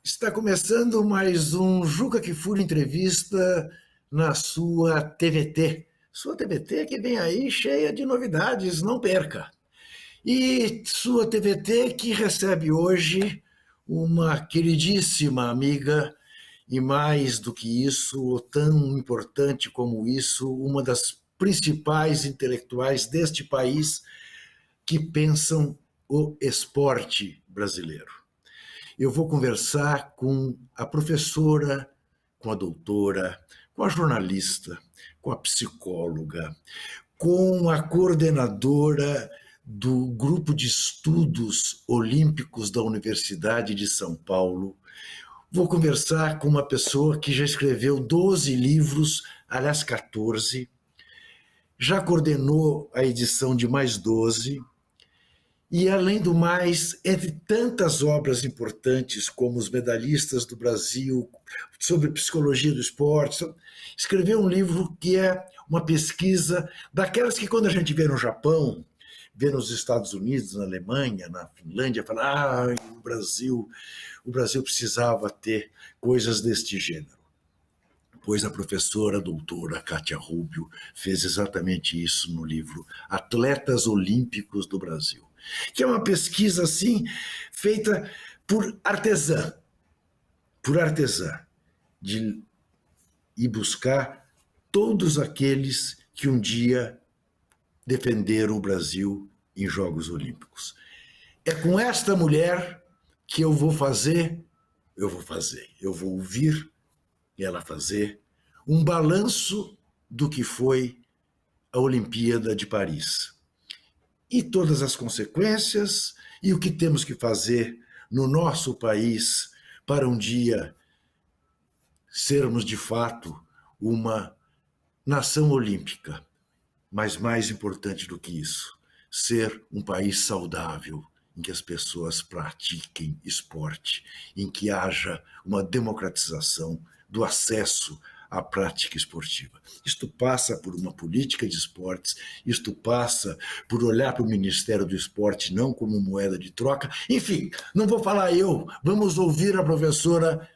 Está começando mais um Juca Kfouri Entrevista na sua TVT. Sua TVT que vem aí cheia de novidades, não perca. E sua TVT que recebe hoje uma queridíssima amiga e mais do que isso, ou tão importante como isso, uma das principais intelectuais deste país que pensam o esporte brasileiro. Eu vou conversar com a professora, com a doutora, com a jornalista, com a psicóloga, com a coordenadora do Grupo de Estudos Olímpicos da Universidade de São Paulo. Vou conversar com uma pessoa que já escreveu 12 livros, aliás 14, já coordenou a edição de mais 12. E, além do mais, entre tantas obras importantes, como Os Medalhistas do Brasil, sobre psicologia do esporte, escreveu um livro que é uma pesquisa daquelas que, quando a gente vê no Japão, vê nos Estados Unidos, na Alemanha, na Finlândia, fala, o Brasil precisava ter coisas deste gênero. Pois a professora, a doutora Kátia Rubio, fez exatamente isso no livro Atletas Olímpicos do Brasil, que é uma pesquisa assim feita por artesã, de ir buscar todos aqueles que um dia defenderam o Brasil em Jogos Olímpicos. É com esta mulher que eu vou ouvir ela fazer um balanço do que foi a Olimpíada de Paris. E todas as consequências e o que temos que fazer no nosso país para um dia sermos de fato uma nação olímpica. Mas mais importante do que isso, ser um país saudável, em que as pessoas pratiquem esporte, em que haja uma democratização do acesso à prática esportiva. Isto passa por uma política de esportes, isto passa por olhar para o Ministério do Esporte não como moeda de troca. Enfim, não vou falar eu, vamos ouvir a professora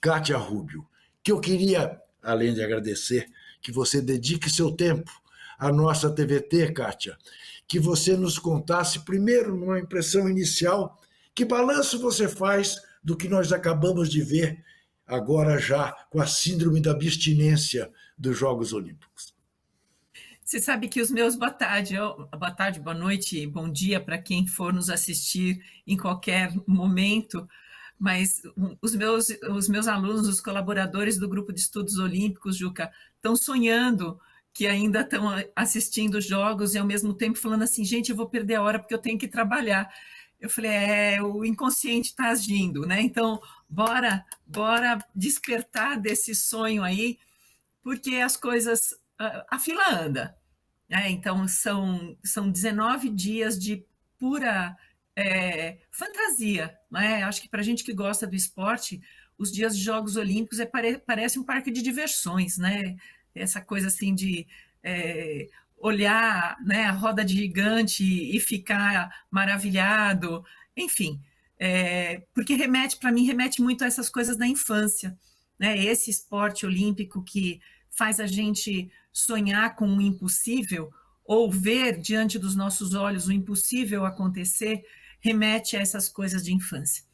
Kátia Rubio, que eu queria, além de agradecer, que você dedique seu tempo à nossa TVT, Kátia, que você nos contasse primeiro, numa impressão inicial, que balanço você faz do que nós acabamos de ver agora já com a síndrome da abstinência dos Jogos Olímpicos. Você sabe que os meus boa tarde, boa noite, bom dia para quem for nos assistir em qualquer momento, mas os meus alunos, os colaboradores do Grupo de Estudos Olímpicos, Juca, estão sonhando que ainda estão assistindo os jogos e ao mesmo tempo falando assim, gente, eu vou perder a hora porque eu tenho que trabalhar. Eu falei, o inconsciente está agindo, né? Então, bora despertar desse sonho aí, porque as coisas, a fila anda, né? Então, são 19 dias de pura fantasia, né? Acho que para a gente que gosta do esporte, os dias de Jogos Olímpicos parece um parque de diversões, né? Essa coisa assim de olhar, né, a roda de gigante e ficar maravilhado, enfim, porque para mim remete muito a essas coisas da infância, né? Esse esporte olímpico que faz a gente sonhar com o impossível ou ver diante dos nossos olhos o impossível acontecer, remete a essas coisas de infância.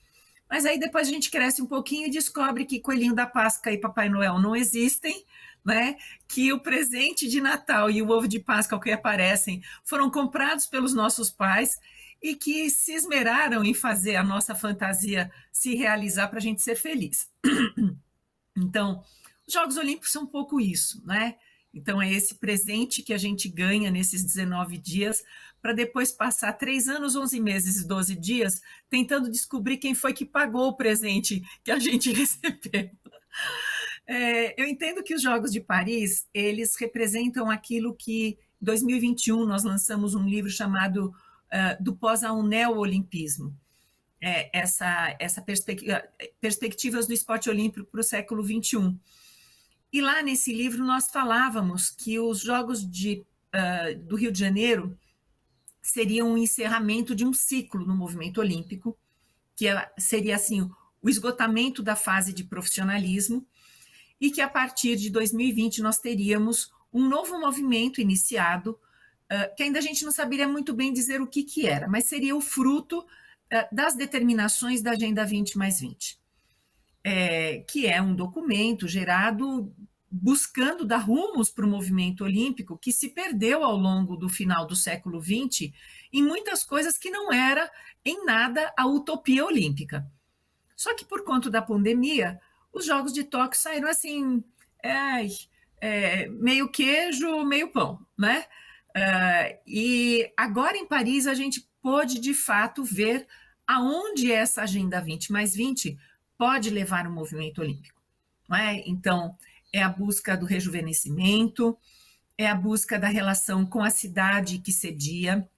Mas aí depois a gente cresce um pouquinho e descobre que Coelhinho da Páscoa e Papai Noel não existem, né? Que o presente de Natal e o ovo de Páscoa que aparecem foram comprados pelos nossos pais e que se esmeraram em fazer a nossa fantasia se realizar para a gente ser feliz. Então, os Jogos Olímpicos são um pouco isso, né? Então, é esse presente que a gente ganha nesses 19 dias, para depois passar 3 anos, 11 meses e 12 dias tentando descobrir quem foi que pagou o presente que a gente recebeu. Eu entendo que os Jogos de Paris, eles representam aquilo que, em 2021, nós lançamos um livro chamado Do Pós ao Neo-Olimpismo. Essa perspectivas do esporte olímpico para o século XXI. E lá nesse livro nós falávamos que os Jogos do Rio de Janeiro seriam um encerramento de um ciclo no movimento olímpico, que seria assim o esgotamento da fase de profissionalismo e que a partir de 2020 nós teríamos um novo movimento iniciado, que ainda a gente não saberia muito bem dizer o que era, mas seria o fruto das determinações da Agenda 20+20, que é um documento gerado buscando dar rumos para o movimento olímpico que se perdeu ao longo do final do século XX em muitas coisas que não era em nada a utopia olímpica. Só que por conta da pandemia, os Jogos de Tóquio saíram assim, meio queijo, meio pão, né? E agora em Paris a gente pôde de fato ver aonde essa Agenda 20+20 pode levar o movimento olímpico, não é? Então, é a busca do rejuvenescimento, é a busca da relação com a cidade que cedia,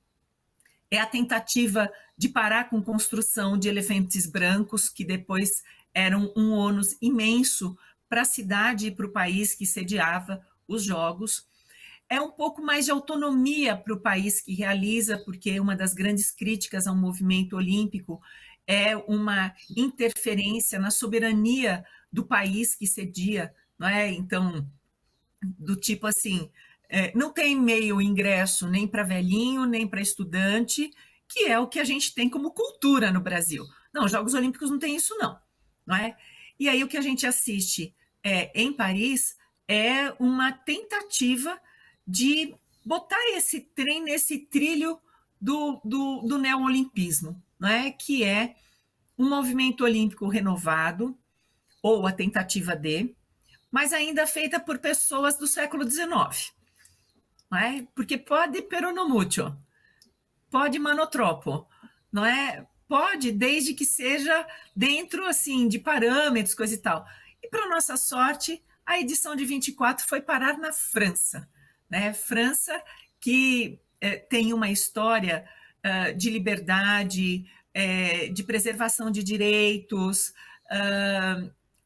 é a tentativa de parar com construção de elefantes brancos, que depois eram um ônus imenso para a cidade e para o país que sediava os Jogos. É um pouco mais de autonomia para o país que realiza, porque uma das grandes críticas ao movimento olímpico é uma interferência na soberania do país que cedia, não é? Então, do tipo assim, não tem meio ingresso nem para velhinho, nem para estudante, que é o que a gente tem como cultura no Brasil. Não, os Jogos Olímpicos não tem isso, não é? E aí o que a gente assiste em Paris é uma tentativa de botar esse trem nesse trilho do neolimpismo, não é? Que é um movimento olímpico renovado, ou a tentativa de, mas ainda feita por pessoas do século XIX. Não é? Porque pode peronomútil, pode manotropo, não é? Pode, desde que seja dentro assim de parâmetros, coisa e tal. E para nossa sorte, a edição de 24 foi parar na França, né? França que tem uma história de liberdade, de preservação de direitos,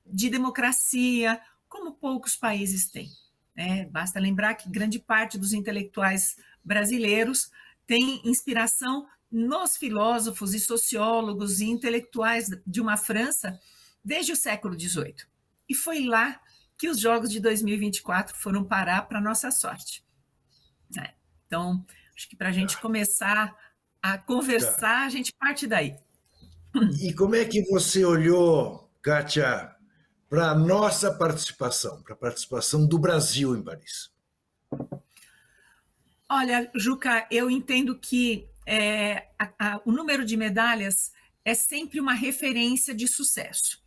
de democracia, como poucos países têm. Basta lembrar que grande parte dos intelectuais brasileiros tem inspiração nos filósofos e sociólogos e intelectuais de uma França desde o século XVIII. E foi lá que os Jogos de 2024 foram parar para a nossa sorte. Então, acho que para a gente começar a conversar, a gente parte daí. E como é que você olhou, Kátia, para a nossa participação, para a participação do Brasil em Paris? Olha, Juca, eu entendo que o número de medalhas é sempre uma referência de sucesso,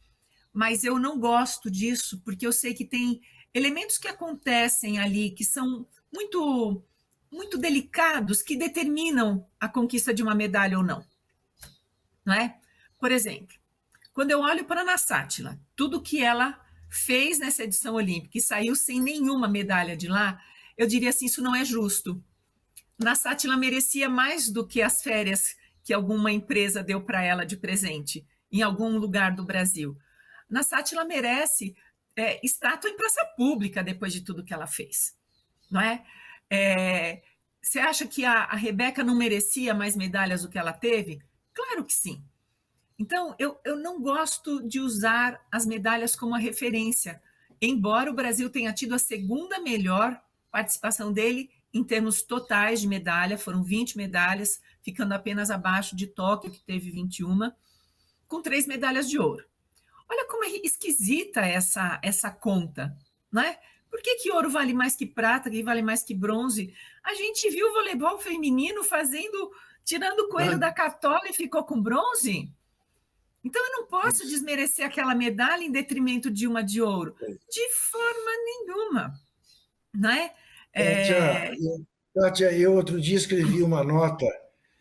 mas eu não gosto disso porque eu sei que tem elementos que acontecem ali que são muito, muito delicados que determinam a conquista de uma medalha ou não, não é? Por exemplo, quando eu olho para a Ana Sátila, tudo que ela fez nessa edição olímpica e saiu sem nenhuma medalha de lá, eu diria assim, isso não é justo. Ana Sátila merecia mais do que as férias que alguma empresa deu para ela de presente em algum lugar do Brasil. Ana Sátila merece estátua em praça pública depois de tudo que ela fez, não é? Você acha que a Rebeca não merecia mais medalhas do que ela teve? Claro que sim. Então, eu não gosto de usar as medalhas como a referência, embora o Brasil tenha tido a segunda melhor participação dele em termos totais de medalha, foram 20 medalhas, ficando apenas abaixo de Tóquio, que teve 21, com 3 medalhas de ouro. Olha como é esquisita essa conta, não é? Por que ouro vale mais que prata, que vale mais que bronze? A gente viu o voleibol feminino tirando o coelho da cartola e ficou com bronze? Então, eu não posso desmerecer aquela medalha em detrimento de uma de ouro. De forma nenhuma. Não é? Kátia, eu outro dia escrevi uma nota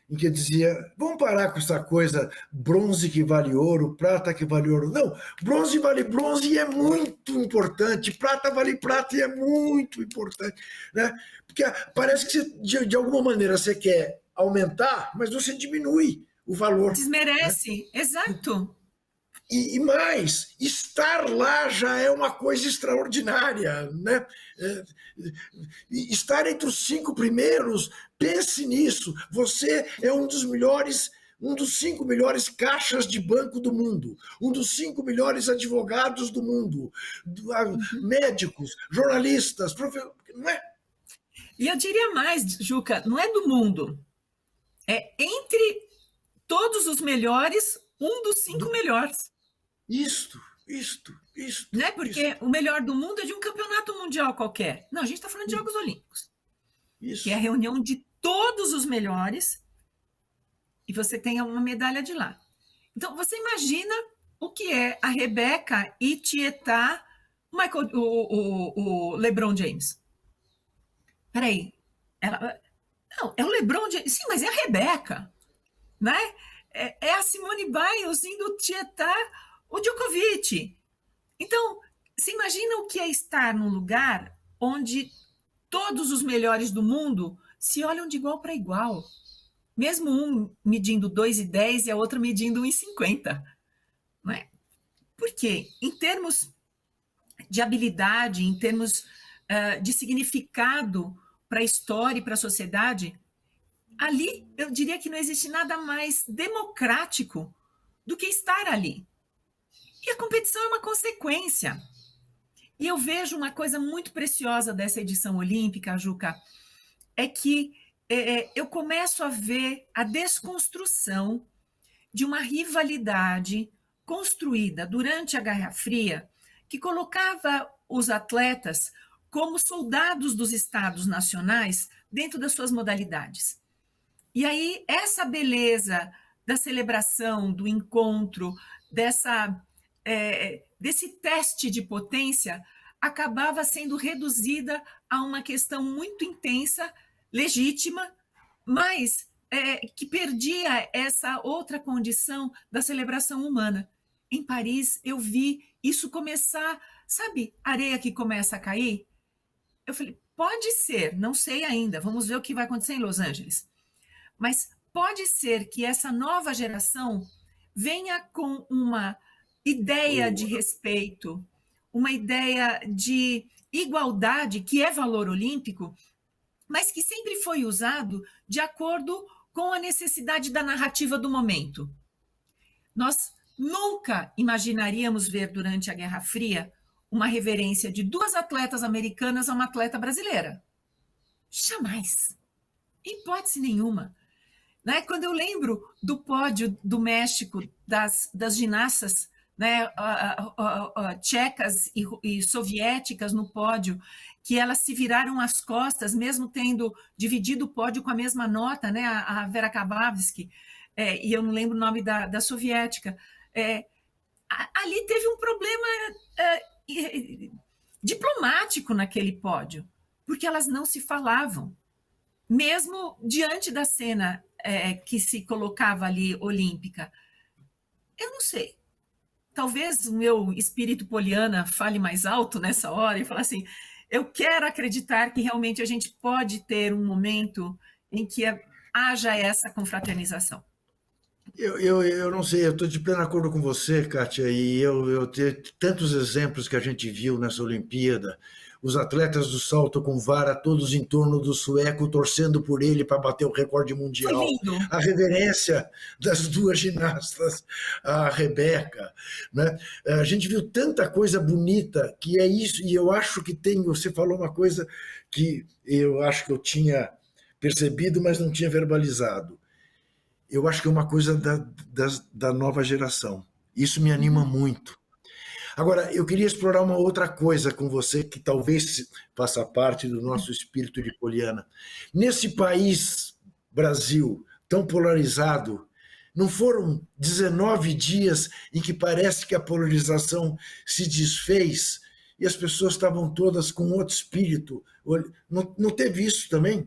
em que dizia, vamos parar com essa coisa, bronze que vale ouro, prata que vale ouro. Não, bronze vale bronze e é muito importante, prata vale prata e é muito importante. Né? Porque parece que você, de alguma maneira você quer aumentar, mas você diminui o valor. Desmerece, né? Exato. E mais, estar lá já é uma coisa extraordinária, né? Estar entre os 5 primeiros, pense nisso. Você é um dos melhores um dos 5 melhores caixas de banco do mundo, um dos 5 melhores advogados do mundo, médicos, jornalistas, não é? E eu diria mais, Juca, não é do mundo, é entre todos os melhores, um dos 5 melhores. Isto. Não é porque o melhor do mundo é de um campeonato mundial qualquer. Não, a gente está falando de Jogos Olímpicos. Isso. Que é a reunião de todos os melhores e você tem uma medalha de lá. Então, você imagina o que é a Rebeca e tietar o LeBron James. Peraí, não, é o LeBron James. Sim, mas é a Rebeca, né? É a Simone Biles indo tietar o Djokovic. Então, você imagina o que é estar num lugar onde todos os melhores do mundo se olham de igual para igual. Mesmo um medindo 2,10 e a outra medindo 1,50. Não é? Por quê? Em termos de habilidade, em termos de significado para a história e para a sociedade, ali eu diria que não existe nada mais democrático do que estar ali. E a competição é uma consequência. E eu vejo uma coisa muito preciosa dessa edição olímpica, Juca, é que eu começo a ver a desconstrução de uma rivalidade construída durante a Guerra Fria, que colocava os atletas como soldados dos estados nacionais dentro das suas modalidades. E aí, essa beleza da celebração, do encontro, desse teste de potência, acabava sendo reduzida a uma questão muito intensa, legítima, mas que perdia essa outra condição da celebração humana. Em Paris, eu vi isso começar, sabe, areia que começa a cair? Eu falei, pode ser, não sei ainda, vamos ver o que vai acontecer em Los Angeles. Mas pode ser que essa nova geração venha com uma ideia de respeito, uma ideia de igualdade, que é valor olímpico, mas que sempre foi usado de acordo com a necessidade da narrativa do momento. Nós nunca imaginaríamos ver durante a Guerra Fria uma reverência de 2 atletas americanas a uma atleta brasileira. Jamais. Em hipótese nenhuma. Né? Quando eu lembro do pódio do México, das ginastas, né, tchecas e soviéticas no pódio, que elas se viraram as costas, mesmo tendo dividido o pódio com a mesma nota, né, a Vera Kavlavsky, e eu não lembro o nome da soviética. Ali teve um problema diplomático naquele pódio, porque elas não se falavam, mesmo diante da cena que se colocava ali olímpica. Eu não sei. Talvez o meu espírito poliana fale mais alto nessa hora e fale assim, eu quero acreditar que realmente a gente pode ter um momento em que haja essa confraternização. Eu não sei, eu estou de pleno acordo com você, Kátia, e eu tenho tantos exemplos que a gente viu nessa Olimpíada, os atletas do salto com vara, todos em torno do sueco, torcendo por ele para bater o recorde mundial. Foi lindo. A reverência das 2 ginastas, a Rebeca. Né? A gente viu tanta coisa bonita que é isso, e eu acho que você falou uma coisa que eu acho que eu tinha percebido, mas não tinha verbalizado. Eu acho que é uma coisa da nova geração. Isso me anima muito. Agora, eu queria explorar uma outra coisa com você, que talvez faça parte do nosso espírito de poliana. Nesse país, Brasil, tão polarizado, não foram 19 dias em que parece que a polarização se desfez e as pessoas estavam todas com outro espírito? Não teve isso também?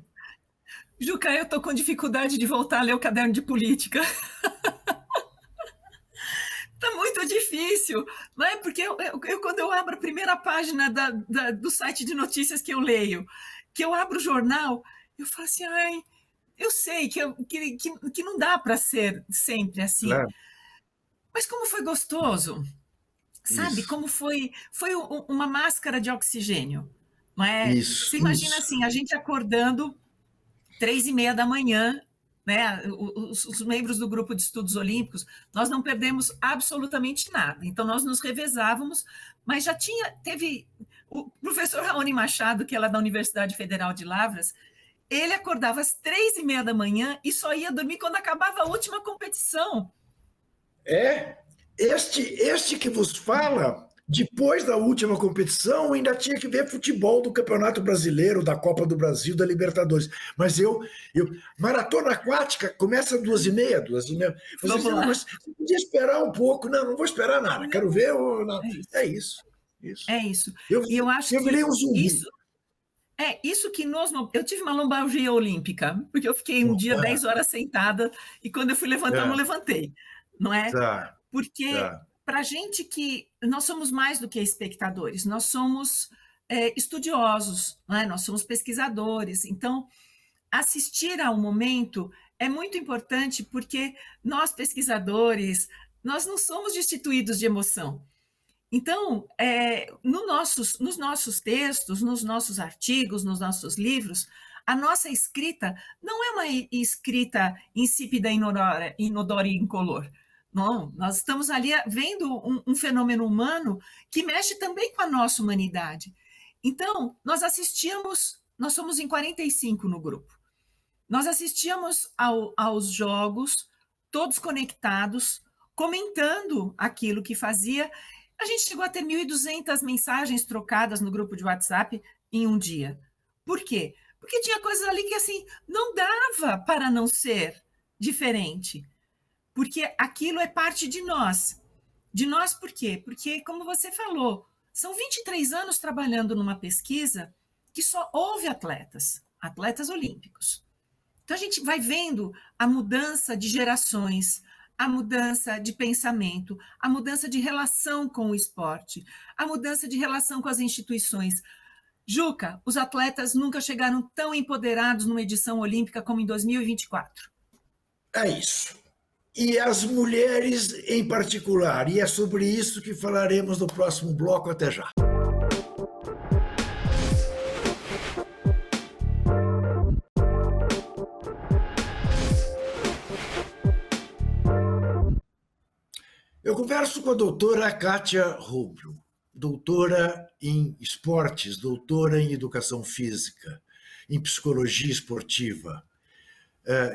Juca, eu estou com dificuldade de voltar a ler o caderno de política. Está muito difícil, não é? Porque quando eu abro a primeira página do site de notícias que eu leio, que eu abro o jornal, eu falo assim, ai, eu sei que não dá para ser sempre assim. Claro. Mas como foi gostoso, sabe? Isso. Como foi uma máscara de oxigênio, não é? Isso, Você imagina isso. assim, a gente acordando 3:30 da manhã né, os membros do grupo de estudos olímpicos, nós não perdemos absolutamente nada. Então, nós nos revezávamos, mas teve o professor Raoni Machado, que é lá da Universidade Federal de Lavras, ele acordava às 3h30 da manhã e só ia dormir quando acabava a última competição. Este que vos fala, depois da última competição, ainda tinha que ver futebol do Campeonato Brasileiro, da Copa do Brasil, da Libertadores. Mas maratona aquática começa às 2h30, 2h30. Você podia esperar um pouco. Não, não vou esperar nada, quero ver. Não. É isso. É isso. E eu acho que virei um zumbi. Isso que eu tive uma lombalgia olímpica, porque eu fiquei um dia 10 horas sentada e quando eu fui levantar, eu não levantei, não é? Porque para a gente que nós somos mais do que espectadores, nós somos estudiosos, não é? Nós somos pesquisadores. Então, assistir ao momento é muito importante porque nós, pesquisadores, nós não somos destituídos de emoção. Então, nos nossos textos, nos nossos artigos, nos nossos livros, a nossa escrita não é uma escrita insípida, inodora e incolor. Não, nós estamos ali vendo um fenômeno humano que mexe também com a nossa humanidade. Então, nós somos em 45 no grupo. Nós assistíamos aos jogos, todos conectados, comentando aquilo que fazia. A gente chegou a ter 1.200 mensagens trocadas no grupo de WhatsApp em um dia. Por quê? Porque tinha coisas ali que, assim, não dava para não ser diferente. Porque aquilo é parte de nós. De nós por quê? Porque, como você falou, são 23 anos trabalhando numa pesquisa que só houve atletas olímpicos. Então, a gente vai vendo a mudança de gerações, a mudança de pensamento, a mudança de relação com o esporte, a mudança de relação com as instituições. Juca, os atletas nunca chegaram tão empoderados numa edição olímpica como em 2024. É isso. E as mulheres em particular. E é sobre isso que falaremos no próximo bloco. Até já. Eu converso com a doutora Kátia Rubio, doutora em esportes, doutora em educação física, em psicologia esportiva.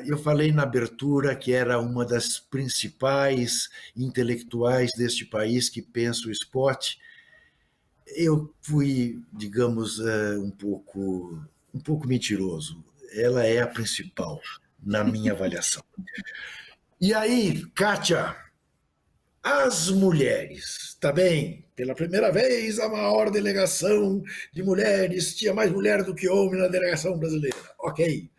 Eu falei na abertura que era uma das principais intelectuais deste país que pensa o esporte. Eu fui, digamos, um pouco mentiroso. Ela é a principal, na minha avaliação. E aí, Kátia, as mulheres, tá bem? Pela primeira vez, a maior delegação de mulheres, tinha mais mulher do que homem na delegação brasileira. Ok.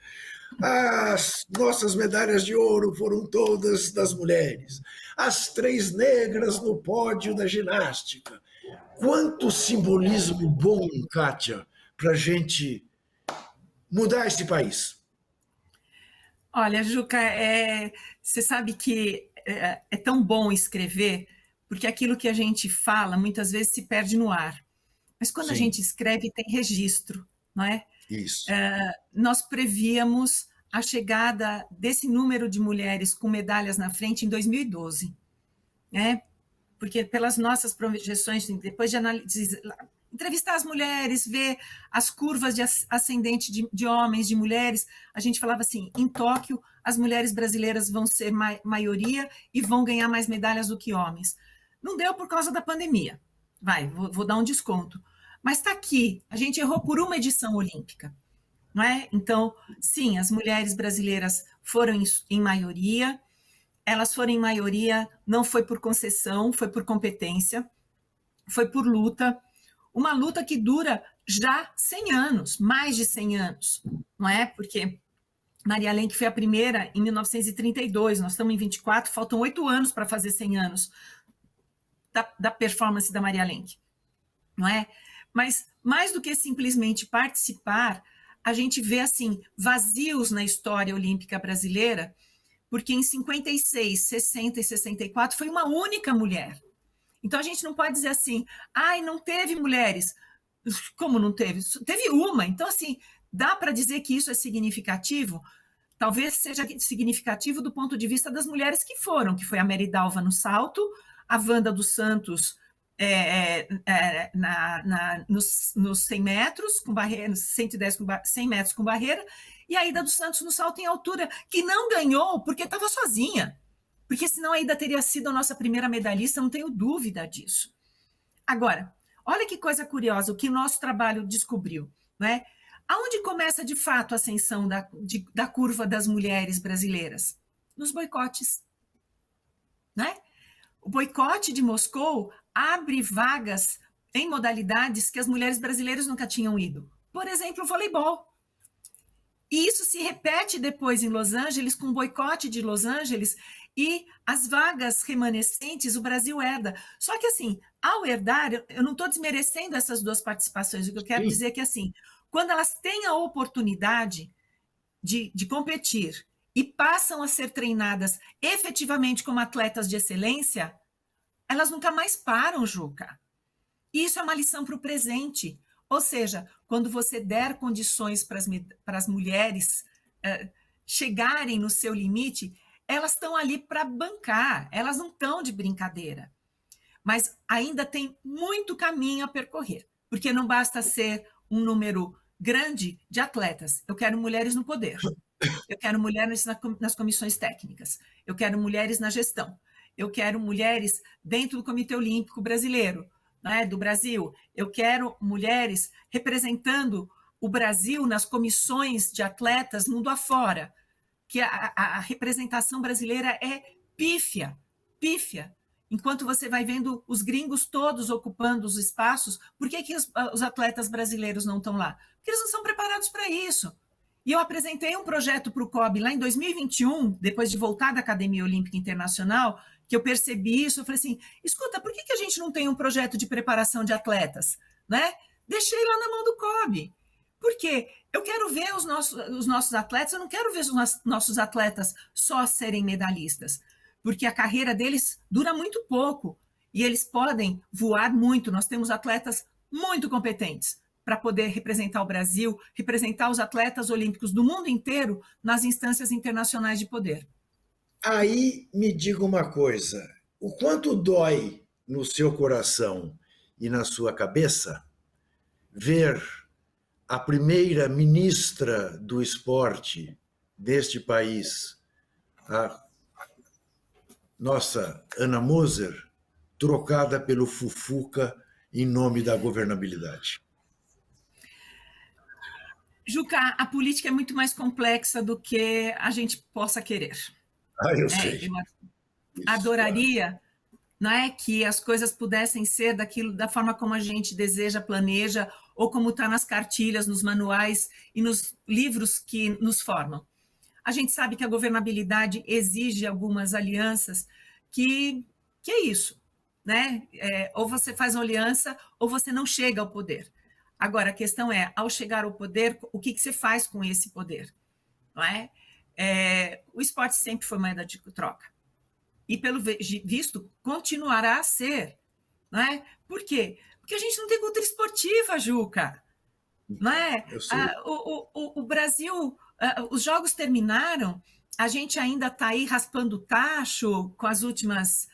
As nossas medalhas de ouro foram todas das mulheres. As 3 negras no pódio da ginástica. Quanto simbolismo bom, Kátia, para a gente mudar esse país. Olha, Juca, você sabe que é tão bom escrever, porque aquilo que a gente fala muitas vezes se perde no ar. Mas quando a gente escreve, tem registro, não é? Isso. Nós prevíamos a chegada desse número de mulheres com medalhas na frente em 2012, né? Porque pelas nossas projeções, depois de entrevistar as mulheres, ver as curvas de ascendente de homens, de mulheres, a gente falava assim, em Tóquio, as mulheres brasileiras vão ser maioria e vão ganhar mais medalhas do que homens. Não deu por causa da pandemia. Vou dar um desconto. Mas está aqui, a gente errou por uma edição olímpica, não é? Então, sim, as mulheres brasileiras foram em maioria, elas foram em maioria, não foi por concessão, foi por competência, foi por luta, uma luta que dura já 100 anos, mais de 100 anos, não é? Porque Maria Lenk foi a primeira em 1932, nós estamos em 24, faltam 8 anos para fazer 100 anos da performance da Maria Lenk, não é? Mas mais do que simplesmente participar, a gente vê assim vazios na história olímpica brasileira, porque em 56, 60 e 64 foi uma única mulher. Então a gente não pode dizer assim, não teve mulheres. Como não teve? Teve uma. Então, assim, dá para dizer que isso é significativo? talvez seja significativo do ponto de vista das mulheres que foram, que foi a Mary Dalva no salto, a Wanda dos Santos nos 100 metros, com barreira, 110 com 100 metros com barreira, e a Ida dos Santos no salto em altura, que não ganhou porque estava sozinha, porque senão a Ida teria sido a nossa primeira medalhista, não tenho dúvida disso. Agora, olha que coisa curiosa, o que o nosso trabalho descobriu, né? Aonde começa de fato a ascensão da curva das mulheres brasileiras? Nos boicotes, né? O boicote de Moscou abre vagas em modalidades que as mulheres brasileiras nunca tinham ido. Por exemplo, o voleibol. E isso se repete depois em Los Angeles, com o boicote de Los Angeles, e as vagas remanescentes o Brasil herda. Só que, assim, ao herdar, eu não estou desmerecendo essas duas participações, o que eu quero dizer é que, assim, quando elas têm a oportunidade de competir e passam a ser treinadas efetivamente como atletas de excelência, elas nunca mais param, Juca. Isso é uma lição para o presente. Ou seja, quando você der condições para as mulheres chegarem no seu limite, elas estão ali para bancar, elas não estão de brincadeira. Mas ainda tem muito caminho a percorrer, porque não basta ser um número grande de atletas. Eu quero mulheres no poder, eu quero mulheres nas comissões técnicas, eu quero mulheres na gestão, eu quero mulheres dentro do Comitê Olímpico Brasileiro, né, do Brasil, eu quero mulheres representando o Brasil nas comissões de atletas mundo afora, que a representação brasileira é pífia, pífia. Enquanto você vai vendo os gringos todos ocupando os espaços, por que os atletas brasileiros não estão lá? Porque eles não são preparados para isso. E eu apresentei um projeto para o COB lá em 2021, depois de voltar da Academia Olímpica Internacional, que eu percebi isso, eu falei assim, escuta, por que a gente não tem um projeto de preparação de atletas? Né? Deixei lá na mão do COB. Por quê? Eu quero ver os nossos atletas, eu não quero ver os nossos atletas só serem medalhistas, porque a carreira deles dura muito pouco e eles podem voar muito. Nós temos atletas muito competentes para poder representar o Brasil, representar os atletas olímpicos do mundo inteiro nas instâncias internacionais de poder. Aí me diga uma coisa: o quanto dói no seu coração e na sua cabeça ver a primeira ministra do esporte deste país, a nossa Ana Moser, trocada pelo Fufuca em nome da governabilidade? Juca, a política é muito mais complexa do que a gente possa querer. Eu sei. Eu adoraria, né, que as coisas pudessem ser da forma como a gente deseja, planeja, ou como está nas cartilhas, nos manuais e nos livros que nos formam. A gente sabe que a governabilidade exige algumas alianças que é isso, né? Ou você faz uma aliança ou você não chega ao poder. Agora, a questão é, ao chegar ao poder, o que você faz com esse poder? Não é? O esporte sempre foi moeda de troca. E, pelo visto, continuará a ser. Não é? Por quê? Porque a gente não tem cultura esportiva, Juca. Não é? O Brasil, os jogos terminaram, a gente ainda está aí raspando o tacho com as últimas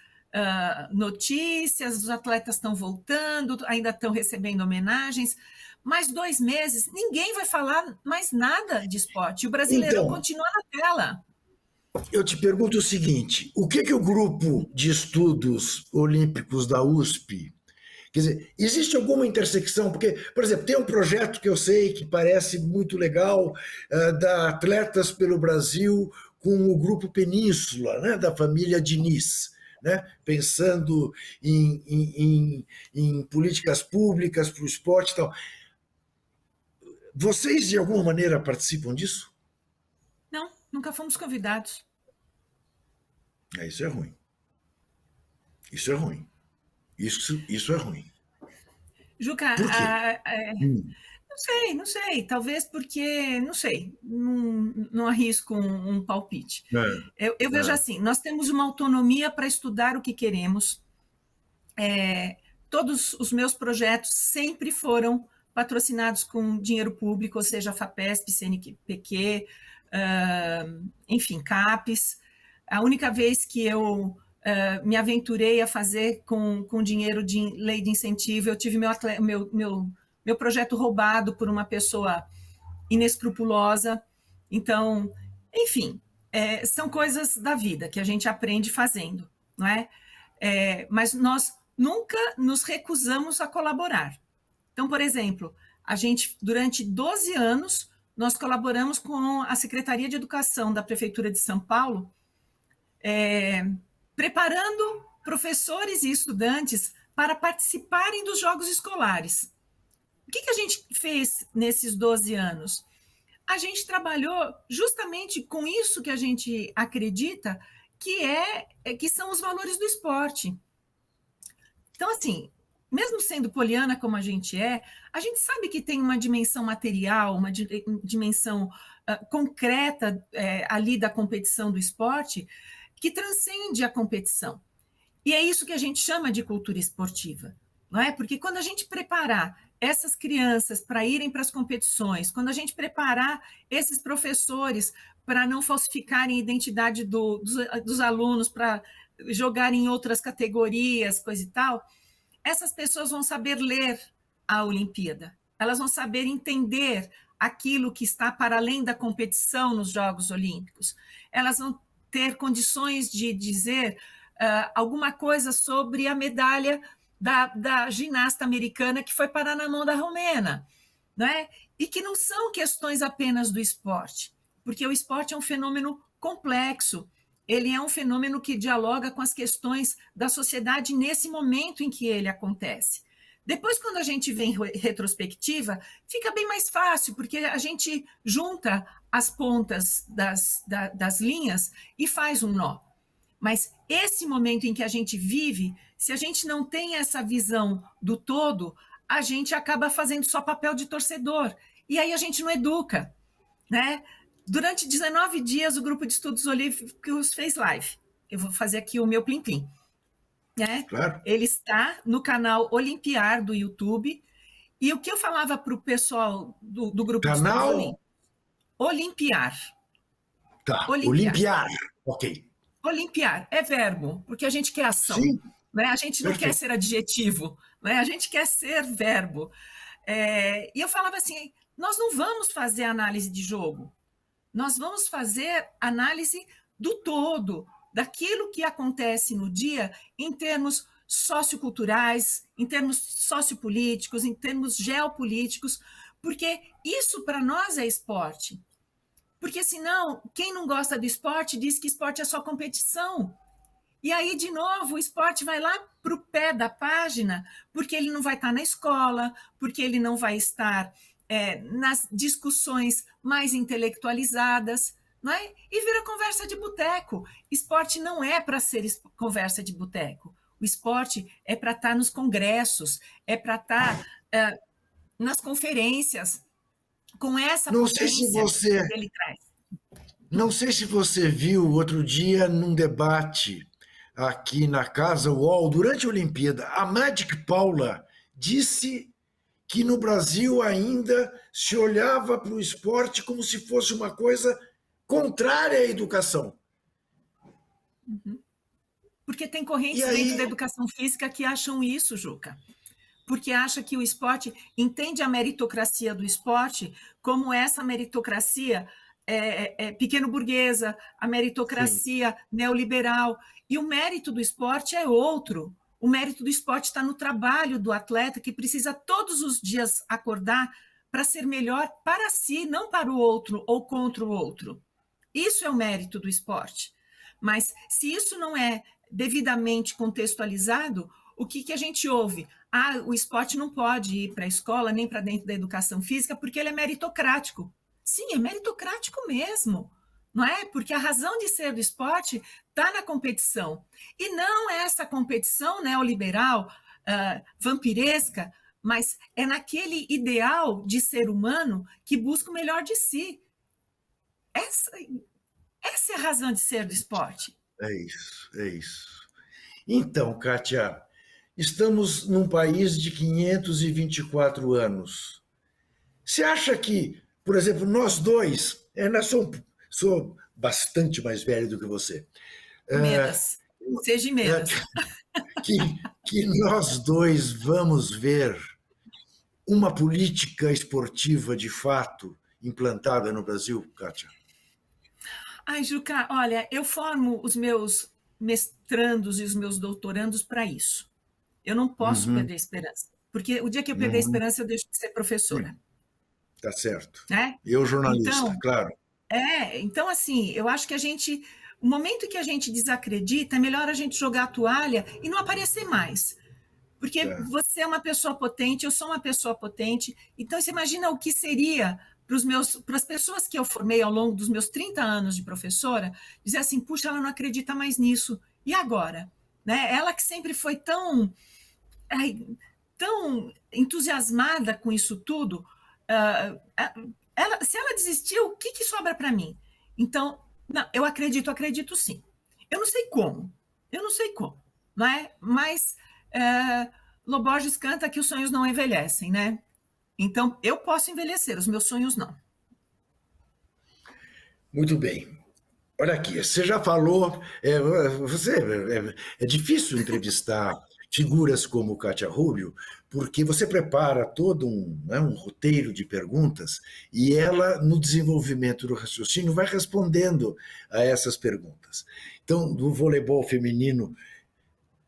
notícias, os atletas estão voltando, ainda estão recebendo homenagens, mais 2 meses, ninguém vai falar mais nada de esporte, o Brasileirão continua na tela. Eu te pergunto o seguinte: o que o grupo de estudos olímpicos da USP, quer dizer, existe alguma intersecção? Porque, por exemplo, tem um projeto que eu sei que parece muito legal, da Atletas pelo Brasil com o grupo Península, né, da família Diniz, né, pensando em políticas públicas para o esporte e tal. Vocês, de alguma maneira, participam disso? Não, nunca fomos convidados. Isso é ruim. Isso é ruim. Isso é ruim. Juca, Por quê? não sei, talvez porque, não sei, não arrisco um palpite. Eu vejo assim, nós temos uma autonomia para estudar o que queremos, todos os meus projetos sempre foram patrocinados com dinheiro público, ou seja, a FAPESP, CNPq, enfim, CAPES. A única vez que eu me aventurei a fazer com dinheiro de lei de incentivo, eu tive meu projeto roubado por uma pessoa inescrupulosa. Então, enfim, são coisas da vida que a gente aprende fazendo, não é? Mas nós nunca nos recusamos a colaborar. Então, por exemplo, a gente, durante 12 anos, nós colaboramos com a Secretaria de Educação da Prefeitura de São Paulo, preparando professores e estudantes para participarem dos jogos escolares. O que a gente fez nesses 12 anos? A gente trabalhou justamente com isso que a gente acredita que são os valores do esporte. Então, assim, mesmo sendo poliana como a gente sabe que tem uma dimensão material, uma dimensão concreta ali da competição do esporte que transcende a competição. E é isso que a gente chama de cultura esportiva, não é? Porque quando a gente preparar essas crianças para irem para as competições, quando a gente preparar esses professores para não falsificarem a identidade dos alunos, para jogarem em outras categorias, coisa e tal, essas pessoas vão saber ler a Olimpíada, elas vão saber entender aquilo que está para além da competição nos Jogos Olímpicos, elas vão ter condições de dizer alguma coisa sobre a medalha da ginasta americana que foi parar na mão da romena, né? E que não são questões apenas do esporte, porque o esporte é um fenômeno complexo, ele é um fenômeno que dialoga com as questões da sociedade nesse momento em que ele acontece. Depois, quando a gente vem em retrospectiva, fica bem mais fácil, porque a gente junta as pontas das linhas e faz um nó. Mas esse momento em que a gente vive, se a gente não tem essa visão do todo, a gente acaba fazendo só papel de torcedor. E aí a gente não educa, né? Durante 19 dias, o Grupo de Estudos Olímpicos fez live. Eu vou fazer aqui o meu plim-plim. Né? Claro. Ele está no canal Olimpiar do YouTube. E o que eu falava para o pessoal do Grupo de Estudos Olímpicos? Olimpiar. Tá, olimpiar. Ok. Olimpiar é verbo, porque a gente quer ação. Sim. Né? A gente não quer ser adjetivo, né? A gente quer ser verbo. E eu falava assim, nós não vamos fazer análise de jogo, nós vamos fazer análise do todo, daquilo que acontece no dia em termos socioculturais, em termos sociopolíticos, em termos geopolíticos, porque isso para nós é esporte. Porque senão, quem não gosta do esporte diz que esporte é só competição. E aí, de novo, o esporte vai lá para o pé da página, porque ele não vai estar na escola, porque ele não vai estar nas discussões mais intelectualizadas, não é? E vira conversa de boteco. Esporte não é para ser conversa de boteco. O esporte é para estar nos congressos, é para estar nas conferências, com essa potência que ele traz. Não sei se você viu outro dia num debate aqui na Casa UOL, durante a Olimpíada, a Magic Paula disse que no Brasil ainda se olhava para o esporte como se fosse uma coisa contrária à educação. Uhum. Porque tem correntes dentro da educação física que acham isso, Juca. Porque acha que o esporte entende a meritocracia do esporte como essa meritocracia pequeno-burguesa, a meritocracia neoliberal. E o mérito do esporte é outro. O mérito do esporte está no trabalho do atleta, que precisa todos os dias acordar para ser melhor para si, não para o outro ou contra o outro. Isso é o mérito do esporte. Mas se isso não é devidamente contextualizado, o que a gente ouve? O esporte não pode ir para a escola nem para dentro da educação física porque ele é meritocrático. Sim, é meritocrático mesmo, não é? Porque a razão de ser do esporte está na competição. E não essa competição neoliberal, vampiresca, mas é naquele ideal de ser humano que busca o melhor de si. Essa é a razão de ser do esporte. É isso, é isso. Então, Kátia, estamos num país de 524 anos. Você acha que, por exemplo, nós dois, Sou bastante mais velho do que você. Menos. Seja menos. Que, que nós dois vamos ver uma política esportiva de fato implantada no Brasil, Kátia? Ai, Juca, olha, eu formo os meus mestrandos e os meus doutorandos para isso. Eu não posso Uhum, perder a esperança, porque o dia que eu perder a uhum, esperança, eu deixo de ser professora, tá certo. né? Eu, jornalista, Então, claro. então assim, eu acho que o momento que a gente desacredita, é melhor a gente jogar a toalha e não aparecer mais. Porque Tá. você é uma pessoa potente, eu sou uma pessoa potente. Então, você imagina o que seria para as pessoas que eu formei ao longo dos meus 30 anos de professora, dizer assim, puxa, ela não acredita mais nisso. E agora? Né? Ela que sempre foi ai, tão entusiasmada com isso tudo, se ela desistiu, o que sobra para mim? Então, não, eu acredito sim. Eu não sei como, eu não sei como, não é? Mas Loborges canta que os sonhos não envelhecem, né? Então, eu posso envelhecer, os meus sonhos não. Muito bem. Olha aqui, você já falou, é difícil entrevistar figuras como Kátia Rubio, porque você prepara todo um roteiro de perguntas e ela, no desenvolvimento do raciocínio, vai respondendo a essas perguntas. Então, do voleibol feminino,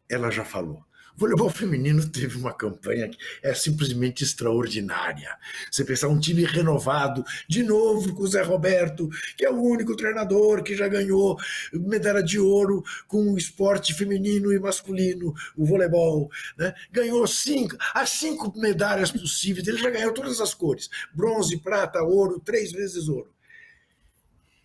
ela já falou. O voleibol feminino teve uma campanha que é simplesmente extraordinária. Você pensar um time renovado, de novo com o Zé Roberto, que é o único treinador que já ganhou medalha de ouro com o esporte feminino e masculino, o voleibol. Né? Ganhou as 5 medalhas possíveis, ele já ganhou todas as cores: bronze, prata, ouro, 3 vezes ouro.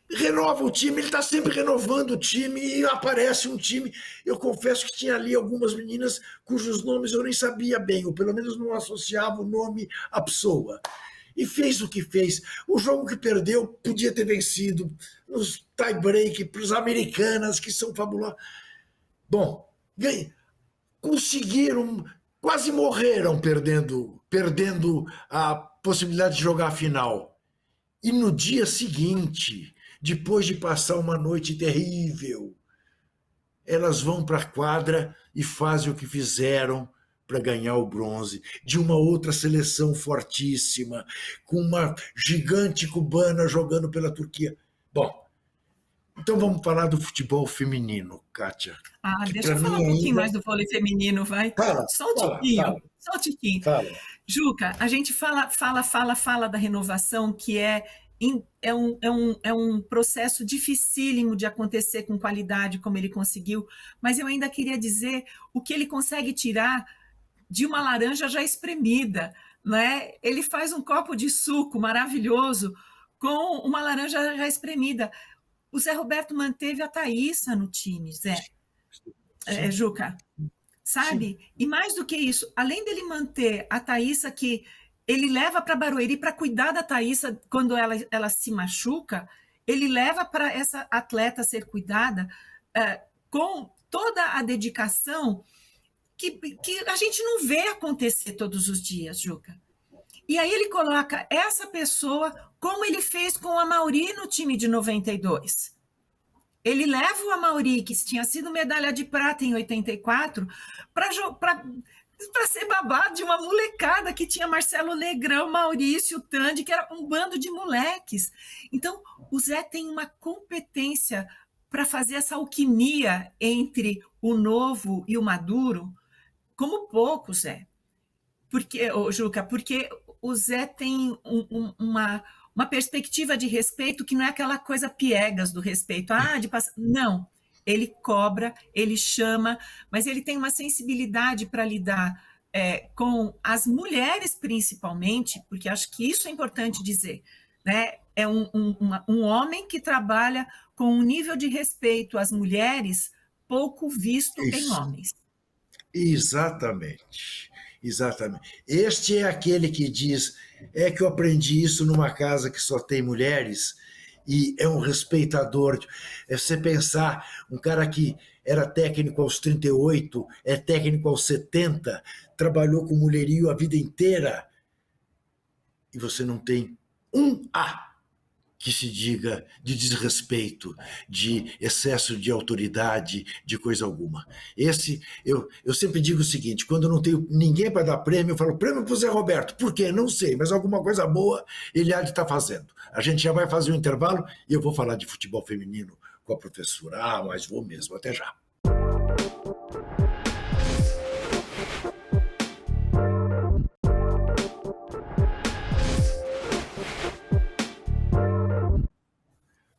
Renova o time, ele está sempre renovando o time e aparece um time. Eu confesso que tinha ali algumas meninas cujos nomes eu nem sabia bem, ou pelo menos não associava o nome à pessoa. E fez o que fez. O jogo que perdeu podia ter vencido nos tie-break para os americanas, que são fabulosas. Bom, conseguiram, quase morreram perdendo a possibilidade de jogar a final. E no dia seguinte, depois de passar uma noite terrível, elas vão para a quadra e fazem o que fizeram para ganhar o bronze de uma outra seleção fortíssima, com uma gigante cubana jogando pela Turquia. Bom, então vamos falar do futebol feminino, Kátia, Ah, que deixa para eu falar mim um pouquinho mais ainda. do vôlei feminino, vai. Fala, Só um fala, tiquinho, fala, só um tiquinho. fala. Juca, a gente fala da renovação, que é um processo dificílimo de acontecer com qualidade, como ele conseguiu, mas eu ainda queria dizer o que ele consegue tirar de uma laranja já espremida, né? Ele faz um copo de suco maravilhoso com uma laranja já espremida. O Zé Roberto manteve a Thaísa no time, Zé, Sim, Juca, sim. sabe? E mais do que isso, além dele manter a Thaísa, que ele leva para Barueri para cuidar da Thaísa quando ela se machuca, ele leva para essa atleta ser cuidada com toda a dedicação que a gente não vê acontecer todos os dias, Juca. E aí ele coloca essa pessoa, como ele fez com a Mauri no time de 92. Ele leva o Amauri, que tinha sido medalha de prata em 84, para ser babado de uma molecada que tinha Marcelo Negrão, Maurício, Tandy, que era um bando de moleques. Então, o Zé tem uma competência para fazer essa alquimia entre o novo e o maduro, como pouco, Zé. Porque, Juca, porque o Zé tem uma perspectiva de respeito que não é aquela coisa piegas do respeito. Ah, de passar. Não. Ele cobra, ele chama, mas ele tem uma sensibilidade para lidar com as mulheres, principalmente, porque acho que isso é importante dizer. Né? É um homem que trabalha com um nível de respeito às mulheres pouco visto em Isso. homens. Exatamente, exatamente. Este é aquele que diz: é que eu aprendi isso numa casa que só tem mulheres e é um respeitador. É você pensar, um cara que era técnico aos 38, é técnico aos 70, trabalhou com mulherio a vida inteira e você não tem um A que se diga de desrespeito, de excesso de autoridade, de coisa alguma. Eu sempre digo o seguinte: quando eu não tenho ninguém para dar prêmio, eu falo prêmio para o Zé Roberto. Por quê? Não sei, mas alguma coisa boa ele há de estar fazendo. A gente já vai fazer um intervalo e eu vou falar de futebol feminino com a professora. Ah, mas vou mesmo. Até já.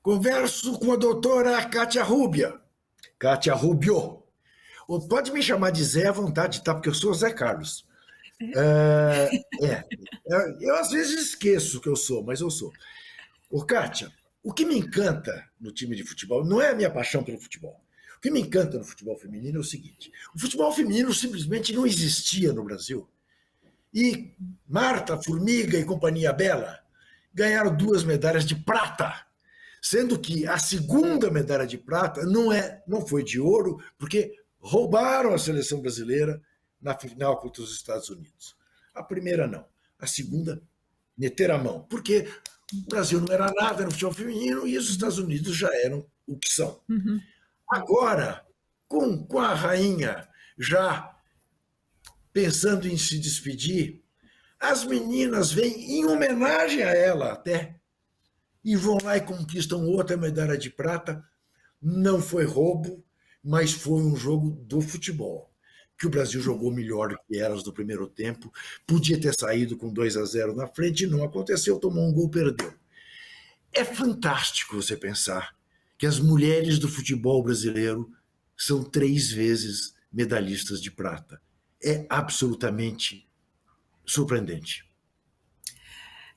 Converso com a doutora Kátia Rubia. Kátia Rubio. Pode me chamar de Zé à vontade, tá? Porque eu sou Zé Carlos. Eu às vezes esqueço que eu sou, mas eu sou. Kátia, o que me encanta no time de futebol não é a minha paixão pelo futebol. O que me encanta no futebol feminino é o seguinte: o futebol feminino simplesmente não existia no Brasil. E Marta, Formiga e Companhia Bela ganharam 2 medalhas de prata, sendo que a segunda medalha de prata não foi de ouro, porque roubaram a seleção brasileira na final contra os Estados Unidos. A primeira não. A segunda, meteram a mão, porque o Brasil não era nada no futebol feminino e os Estados Unidos já eram o que são. Uhum. Agora, com a rainha já pensando em se despedir, as meninas vêm em homenagem a ela até, e vão lá e conquistam outra medalha de prata. Não foi roubo, mas foi um jogo do futebol, que o Brasil jogou melhor que elas no primeiro tempo, podia ter saído com 2-0 na frente, não aconteceu, tomou um gol, perdeu. É fantástico você pensar que as mulheres do futebol brasileiro são 3 vezes medalhistas de prata. É absolutamente surpreendente.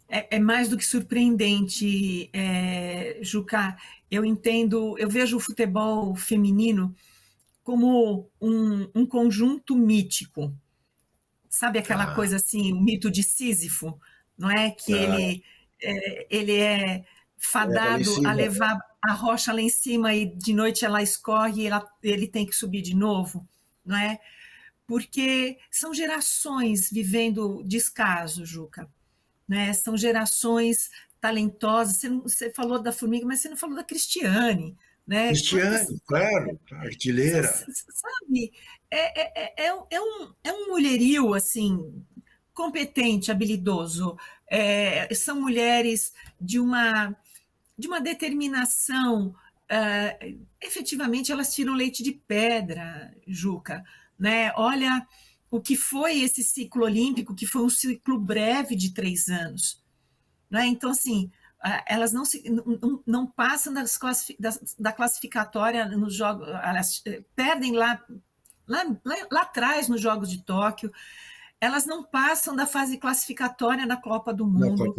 É mais do que surpreendente, Juca. Eu vejo o futebol feminino como um conjunto mítico. Sabe aquela coisa assim, o mito de Sísifo, não é? Que ele é fadado a levar a rocha lá em cima e de noite ela escorre e ele tem que subir de novo, não é? Porque são gerações vivendo descaso, Juca. Né? São gerações talentosas. Você falou da Formiga, mas você não falou da Cristiane. Né? Cristiane, claro, artilheira. Sabe, é um mulherio assim, competente, habilidoso. São mulheres de uma determinação. Efetivamente, elas tiram leite de pedra, Juca. Né? Olha o que foi esse ciclo olímpico, que foi um ciclo breve de 3 anos. Né? Então, assim, elas não passam da classificatória nos jogos, elas perdem lá atrás nos Jogos de Tóquio, elas não passam da fase classificatória na Copa do Mundo,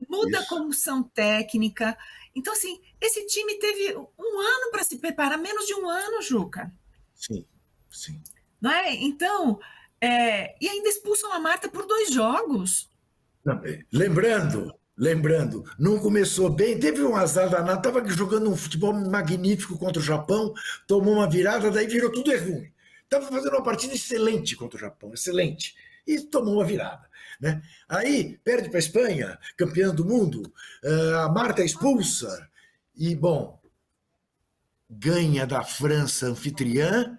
muda a comissão técnica. Então, assim, esse time teve 1 ano para se preparar, menos de 1 ano, Juca. Sim, sim. Não é? Então, e ainda expulsam a Marta por 2 jogos. Lembrando, não começou bem, teve um azar danado, estava jogando um futebol magnífico contra o Japão, tomou uma virada, daí virou tudo ruim. Estava fazendo uma partida excelente contra o Japão, excelente, e tomou uma virada. Né? Aí perde para a Espanha, campeã do mundo, a Marta expulsa, e, bom, ganha da França anfitriã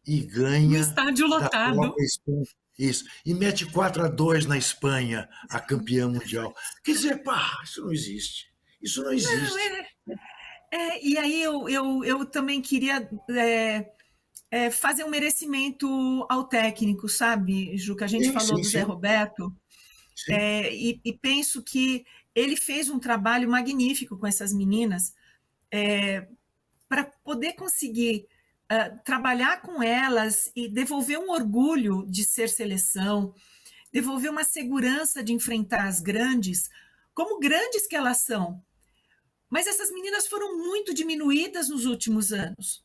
e ganha no estádio lotado. Isso. E mete 4-2 na Espanha, a campeã mundial. Quer dizer, isso não existe. Isso não existe. E aí eu também queria fazer um merecimento ao técnico, sabe, Ju, que a gente falou do Zé Roberto, e penso que ele fez um trabalho magnífico com essas meninas para poder conseguir trabalhar com elas e devolver um orgulho de ser seleção, devolver uma segurança de enfrentar as grandes, como grandes que elas são. Mas essas meninas foram muito diminuídas nos últimos anos.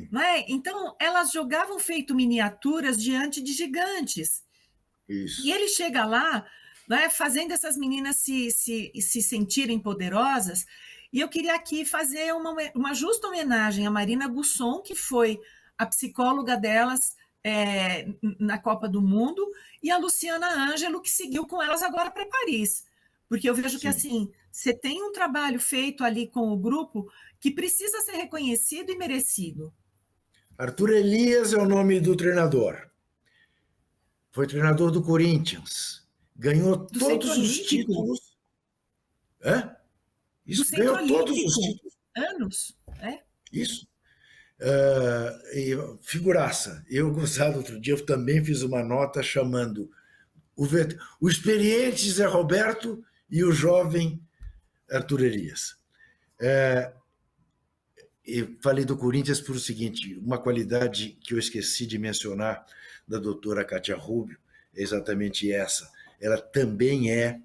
Não é? Então, elas jogavam feito miniaturas diante de gigantes. Isso. E ele chega lá, não é, fazendo essas meninas se sentirem poderosas. E eu queria aqui fazer uma justa homenagem à Marina Gusson, que foi a psicóloga delas na Copa do Mundo, e a Luciana Ângelo, que seguiu com elas agora para Paris. Porque eu vejo que, sim. assim, você tem um trabalho feito ali com o grupo que precisa ser reconhecido e merecido. Arthur Elias é o nome do treinador. Foi treinador do Corinthians. Ganhou Do Centro todos os Olímpico, títulos. Hã? do Isso, Centro ganhou todos os Olímpico, títulos. anos, é? Isso. E figuraça. Eu, gostado, outro dia, eu também fiz uma nota chamando o experiente Zé Roberto e o jovem Arthur Elias. Eu falei do Corinthians por o seguinte, uma qualidade que eu esqueci de mencionar da doutora Kátia Rubio é exatamente essa. Ela também é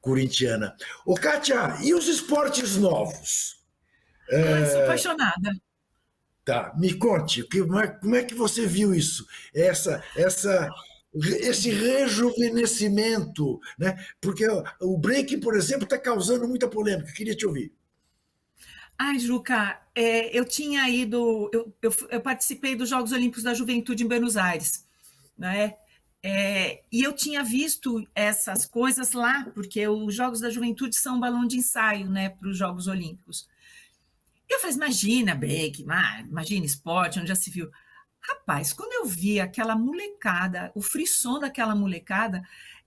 corintiana. Ô, Kátia, e os esportes novos? Ai, sou apaixonada. Tá, me conte, como é que você viu isso? Esse rejuvenescimento, né? Porque o breaking, por exemplo, está causando muita polêmica. Queria te ouvir. Ai, Juca, eu tinha ido, eu participei dos Jogos Olímpicos da Juventude em Buenos Aires, né? E eu tinha visto essas coisas lá, porque os Jogos da Juventude são um balão de ensaio, né, para os Jogos Olímpicos. Eu falei, imagina break, imagina esporte, onde já se viu. Rapaz, quando eu vi aquela molecada, o frisson daquela molecada,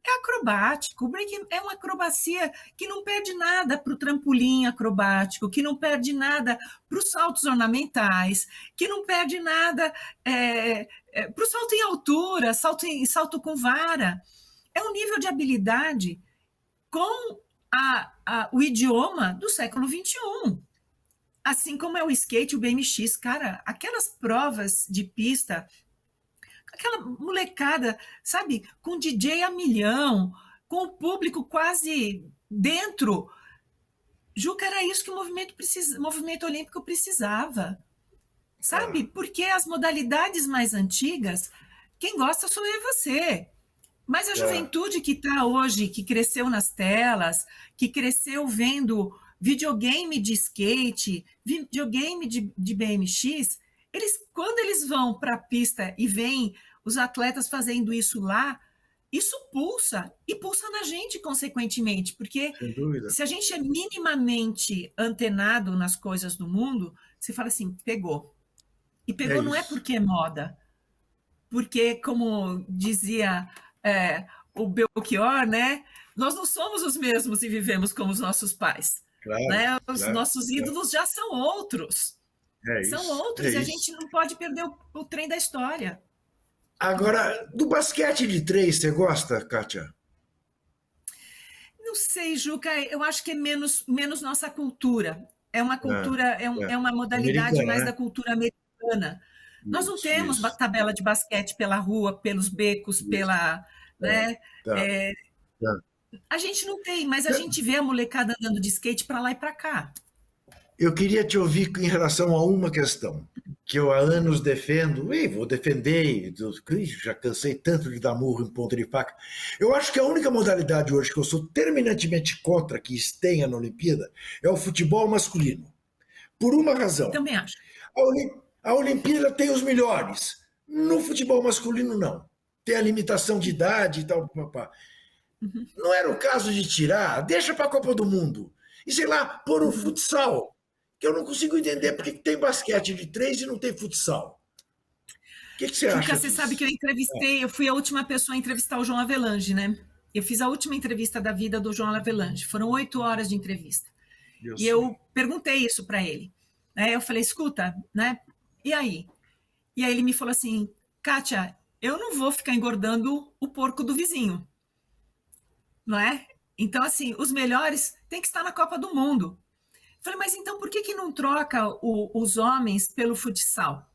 é acrobático. O break é uma acrobacia que não perde nada para o trampolim acrobático, que não perde nada para os saltos ornamentais, que não perde nada para o salto em altura, salto com vara. É um nível de habilidade com o idioma do século XXI. Assim como é o skate, o BMX, cara, aquelas provas de pista, aquela molecada, sabe, com DJ a milhão, com o público quase dentro. Juca, era isso que o movimento olímpico precisava, sabe? Ah, Porque as modalidades mais antigas, quem gosta sou eu e você. Mas a tá. juventude que está hoje, que cresceu nas telas, que cresceu vendo videogame de skate, videogame de BMX, quando eles vão para a pista e veem os atletas fazendo isso lá, isso pulsa, e pulsa na gente, consequentemente, porque Sem dúvida. se a gente é minimamente antenado nas coisas do mundo, você fala assim, pegou. E É pegou não é isso. porque é moda, porque, como dizia o Belchior, né? Nós não somos os mesmos e vivemos como os nossos pais. Claro, Né? Os claro, nossos claro. ídolos já são outros. É São isso, é outros e a gente isso. não pode perder o trem da história. Agora, do basquete de três, você gosta, Kátia? Não sei, Juca, eu acho que é menos nossa cultura. É uma Ah, cultura, é. é uma modalidade Americana, mais né? da cultura americana. Nós não Isso, temos isso, tabela de basquete pela rua, pelos becos, isso. pela. Tá, Né? tá, É, tá. a gente não tem, mas a gente vê a molecada andando de skate para lá e para cá. Eu queria te ouvir em relação a uma questão que eu há anos defendo, e vou defender, já cansei tanto de dar murro em ponta de faca. Eu acho que a única modalidade hoje que eu sou terminantemente contra que tenha na Olimpíada é o futebol masculino. Por uma razão. Também acho. A Olimpíada tem os melhores. No futebol masculino, não. Tem a limitação de idade e tal. Papá. Não era o caso de tirar, deixa para a Copa do Mundo. E sei lá, pôr o Uhum. futsal. Que eu não consigo entender porque tem basquete de três e não tem futsal. O que você Juca, acha você sabe que disso? eu fui a última pessoa a entrevistar o João Avelange, né? Eu fiz a última entrevista da vida do João Avelange. Foram 8 horas de entrevista. Eu E sei. eu perguntei isso para ele. Né? Eu falei, escuta, né? E aí? E aí ele me falou assim, Kátia, eu não vou ficar engordando o porco do vizinho, não é? Então, assim, os melhores têm que estar na Copa do Mundo. Eu falei, mas então por que não troca os homens pelo futsal?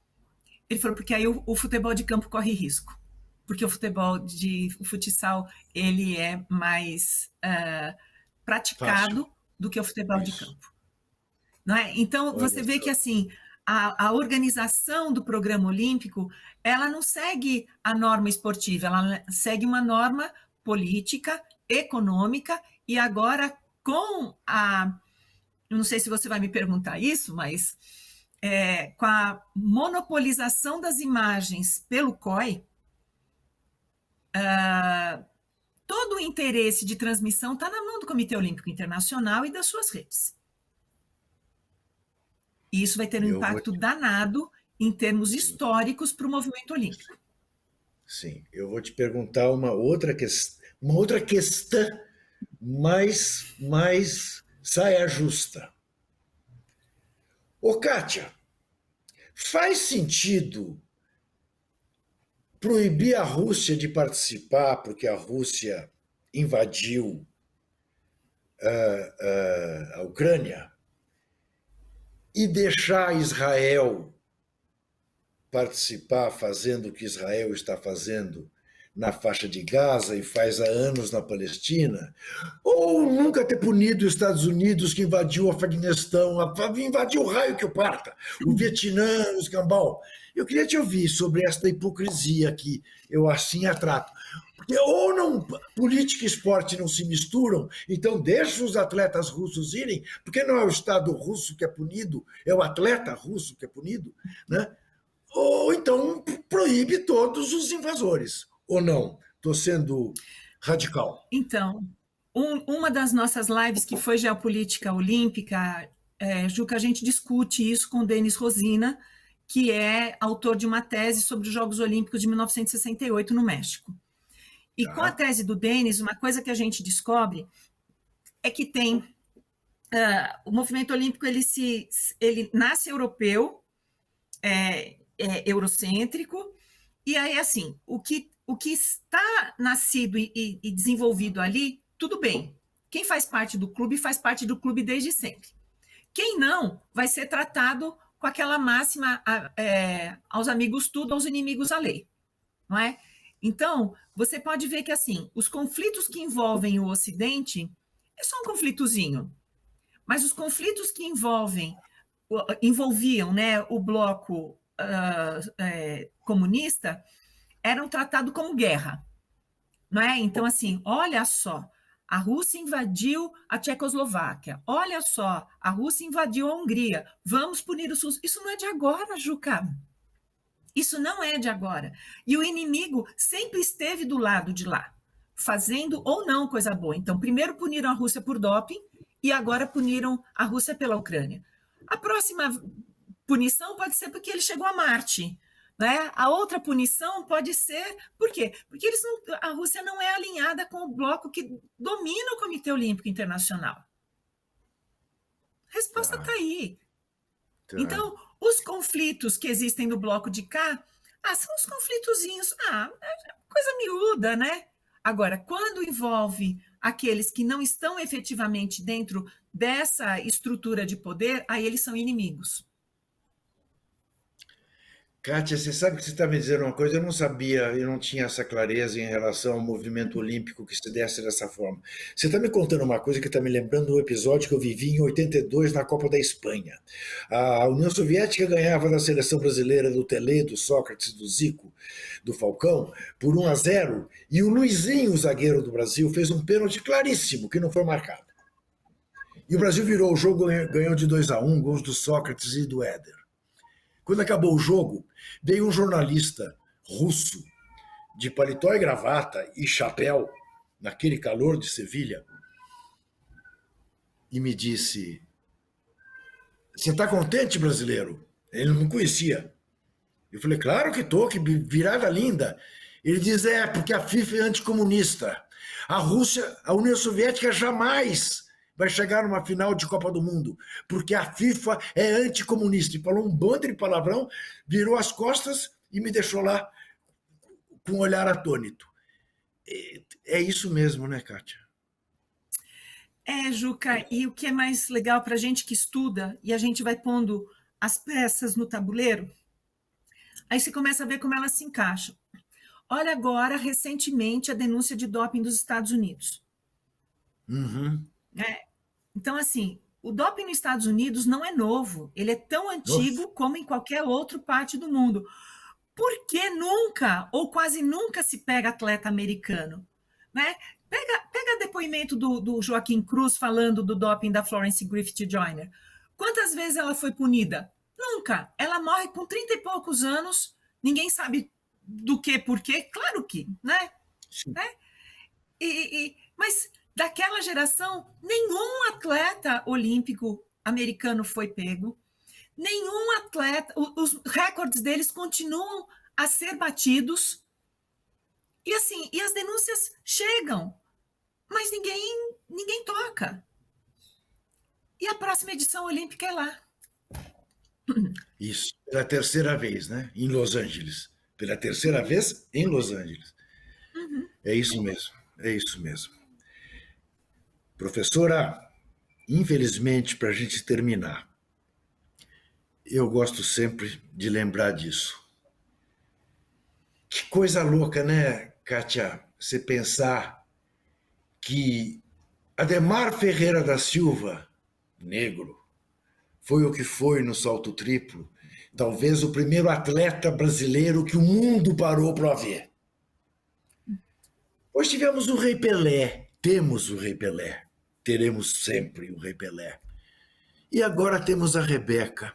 Ele falou, porque aí o futebol de campo corre risco. Porque o futsal, ele é mais Fácil. praticado do que o futebol de Isso. campo. Não é? Então, Olha você vê só. que assim, a organização do programa olímpico, ela não segue a norma esportiva, ela segue uma norma política, econômica, e agora com eu não sei se você vai me perguntar isso, mas com a monopolização das imagens pelo COI, todo o interesse de transmissão está na mão do Comitê Olímpico Internacional e das suas redes. E isso vai ter um impacto danado em termos históricos para o movimento olímpico. Sim, eu vou te perguntar uma outra questão mais saia justa. Ô, Kátia, faz sentido proibir a Rússia de participar porque a Rússia invadiu a Ucrânia e deixar Israel participar fazendo o que Israel está fazendo na faixa de Gaza e faz há anos na Palestina? Ou nunca ter punido os Estados Unidos que invadiu o Afeganistão, invadiu o raio que o parta, o Vietnã, o escambau? Eu queria te ouvir sobre esta hipocrisia que eu assim a trato. Porque ou não, política e esporte não se misturam, então deixa os atletas russos irem, porque não é o Estado russo que é punido, é o atleta russo que é punido, né? Ou então proíbe todos os invasores. Ou não? Estou sendo radical. Então, uma das nossas lives, que foi Geopolítica Olímpica, Juca, a gente discute isso com o Denis Rosina, que é autor de uma tese sobre os Jogos Olímpicos de 1968 no México. E com a tese do Denis, uma coisa que a gente descobre é que tem o movimento olímpico, ele nasce europeu, eurocêntrico, e aí, assim, o que está nascido e desenvolvido ali, tudo bem. Quem faz parte do clube desde sempre. Quem não, vai ser tratado com aquela máxima, aos amigos tudo, aos inimigos a lei, não é? Então, você pode ver que, assim, os conflitos que envolvem o Ocidente é só um conflitozinho, mas os conflitos que envolviam, né, o bloco comunista eram tratados como guerra, não é? Então, assim, olha só, a Rússia invadiu a Tchecoslováquia, olha só, a Rússia invadiu a Hungria, vamos punir os russos. Isso não é de agora, Juca. Isso não é de agora. E o inimigo sempre esteve do lado de lá, fazendo ou não coisa boa. Então, primeiro puniram a Rússia por doping e agora puniram a Rússia pela Ucrânia. A próxima punição pode ser porque ele chegou a Marte, né? A outra punição pode ser... Por quê? Porque a Rússia não é alinhada com o bloco que domina o Comitê Olímpico Internacional. A resposta está aí. Então, os conflitos que existem no bloco de cá, são os conflitozinhos, coisa miúda, né? Agora, quando envolve aqueles que não estão efetivamente dentro dessa estrutura de poder, aí eles são inimigos. Kátia, você sabe que você está me dizendo uma coisa, eu não sabia, eu não tinha essa clareza em relação ao movimento olímpico que se desse dessa forma. Você está me contando uma coisa que está me lembrando do episódio que eu vivi em 82 na Copa da Espanha. A União Soviética ganhava da seleção brasileira do Telê, do Sócrates, do Zico, do Falcão, por 1-0, e o Luizinho, o zagueiro do Brasil, fez um pênalti claríssimo, que não foi marcado. E o Brasil virou o jogo, ganhou de 2-1, gols do Sócrates e do Éder. Quando acabou o jogo, veio um jornalista russo de paletó e gravata e chapéu, naquele calor de Sevilha, e me disse: "Você está contente, brasileiro?" Ele não me conhecia. Eu falei: "Claro que estou, que virada linda." Ele diz: porque a FIFA é anticomunista. A Rússia, a União Soviética jamais vai chegar numa final de Copa do Mundo, porque a FIFA é anticomunista. E falou um bando de palavrão, virou as costas e me deixou lá com um olhar atônito. É isso mesmo, né, Kátia? Juca, e o que é mais legal para a gente que estuda, e a gente vai pondo as peças no tabuleiro, aí você começa a ver como elas se encaixam. Olha agora, recentemente, a denúncia de doping dos Estados Unidos. Uhum. Então, assim, o doping nos Estados Unidos não é novo, ele é tão antigo como em qualquer outra parte do mundo. Por que nunca, ou quase nunca, se pega atleta americano? Né? Pega depoimento do Joaquim Cruz falando do doping da Florence Griffith Joyner. Quantas vezes ela foi punida? Nunca. Ela morre com 30 e poucos anos, ninguém sabe do que, por quê, claro que, né? Mas daquela geração, nenhum atleta olímpico americano foi pego, nenhum atleta, os recordes deles continuam a ser batidos, e assim, e as denúncias chegam, mas ninguém toca. E a próxima edição olímpica é lá. Isso, pela terceira vez, né? Em Los Angeles. Pela terceira vez em Los Angeles. Uhum. É isso mesmo, é isso mesmo. Professora, infelizmente, para a gente terminar, eu gosto sempre de lembrar disso. Que coisa louca, né, Kátia? Você pensar que Adhemar Ferreira da Silva, negro, foi o que foi no salto triplo, talvez o primeiro atleta brasileiro que o mundo parou para ver. Hoje tivemos o Rei Pelé, temos o Rei Pelé, teremos sempre o Rei Pelé. E agora temos a Rebeca.